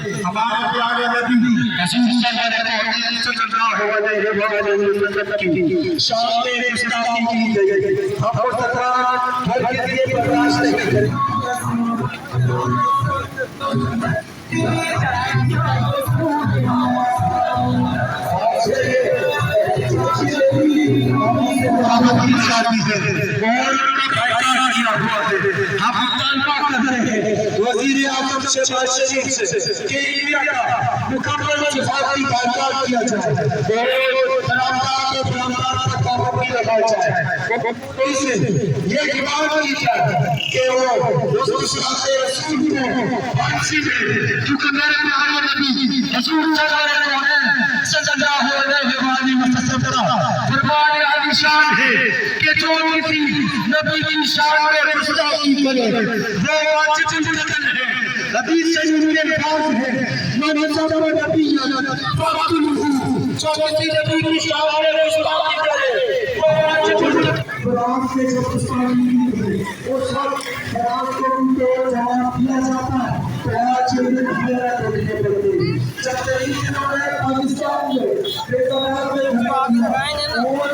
ہمارے پیارے نبی رسول صلی اللہ علیہ وسلم کی شان میں گستاخی کی گئی، ہم کو تکرار ہر کسی برداشت نہیں کریں۔ وزیر اعظم شہباز شریف سے کہ انڈیا کا مکمل وفاقی بائیکاٹ کیا جائے اور سلامدار کو سلامدار پر پابندی لگائی جائے۔ یہ ڈیمانڈ کی جائے کہ وہ رسول کو پھانسی دے، کیونکہ میرے پیارے نبی رسول صلی اللہ علیہ والی وسلم کا فرمان عالی شان ہے کہ جو کسی نبی کی شان میں گستاخی کرے وہ واجب القتل ہے۔ حدیث شریف میں الفاظ ہے من سب نبی فقتلہ، جو کسی نبی کی شان میں گستاخی کرے وہ واجب القتل۔ قرآن سے جو گستاخی کی گئی اس وقت قرآن کو ان کو جواب دیا جاتا ہے تو آج یہ حیرت ہونے پڑتی ہے۔ جب تک انہوں نے پاکستان میں بے قرار میں دھماک دیا اور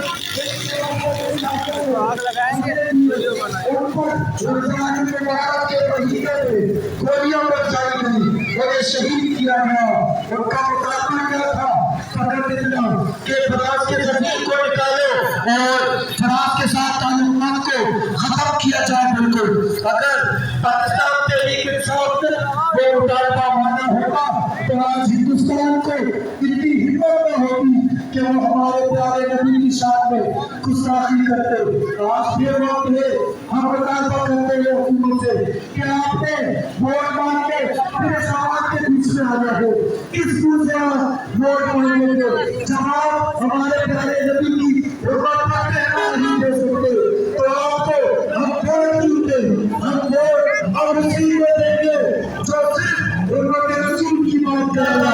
آگ لگائیں گے ان پر رمضان المبارک کے مہینے میں گولیاں برسائی گئی اور شہید کیا گیا۔ ان کا مطالبہ کیا تھا؟ فقط اتنا کہ فراز کے زمین کو نکالو اور فراز کے ساتھ تعلقات کو ختم کیا جائے۔ بالکل اگر پاکستان تحریک انصاف وہ مطالبہ مانا ہوگا تو آج ہندوستان کو اتنی ہمت نہ ہوگی کہ وہ ہمارے پیارے نبی کی شان میں گستاخی کرتے۔ آج یہ وقت ہے ہم مطالبہ کرتے ہیں حکومت سے کہ آپ نے ووٹ مانگ کے پھر سوال کے بیچ میں آنا ہے۔ کس منہ سے ووٹ مانگیں گے جب آپ ہمارے پیارے نبی کی حرمت کا کہنا نہیں دے سکتے؟ تو آپ کو ہم ووٹ کیوں دیں؟ ہم ووٹ اور اسی کو دیں گے جو صرف حرمت رسول کی بات کرنا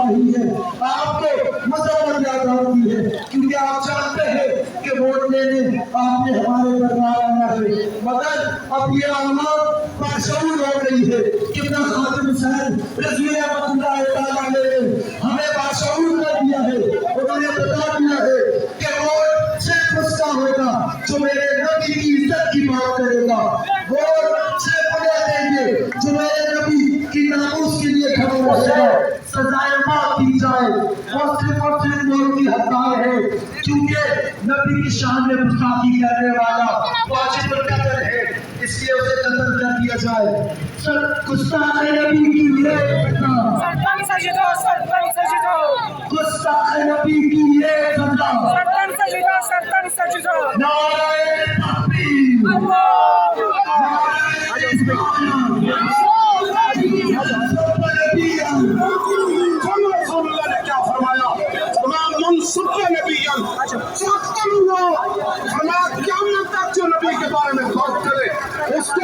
نہیں ہے، آپ کو مذہب یاد آتی ہے، کیونکہ آپ جانتے ہیں کہ ووٹ لینے آپ نے ہمارے دربار آنا ہے۔ مگر اب یہ عوام باشعور ہو گئی ہے کہ نہ خادم حسین رضی اللہ تعالیٰ علیہ نے ہمیں باشعور کر دیا ہے۔ انہوں نے بتا دیا ہے کہ ووٹ صرف اس کا ہوگا جو میرے نبی کی عزت کی بات کرے گا، ووٹ صرف انہیں دیں گے جو میرے نبی کی ناموس کے لیے کھڑا رہے گا۔ سزائے موت دی جائے وہ صرف اور صرف موت کی حقدار ہے، کیونکہ نبی کی شان میں گستاخی کرنے والا واجب القتل ہے، اس لیے اسے قتل کر دیا جائے۔ گستاخ نبی کی یہ گستاخ نبی کی یہ نعرہ تکبیر، جو نبی کے بارے میں بات کرے اس کو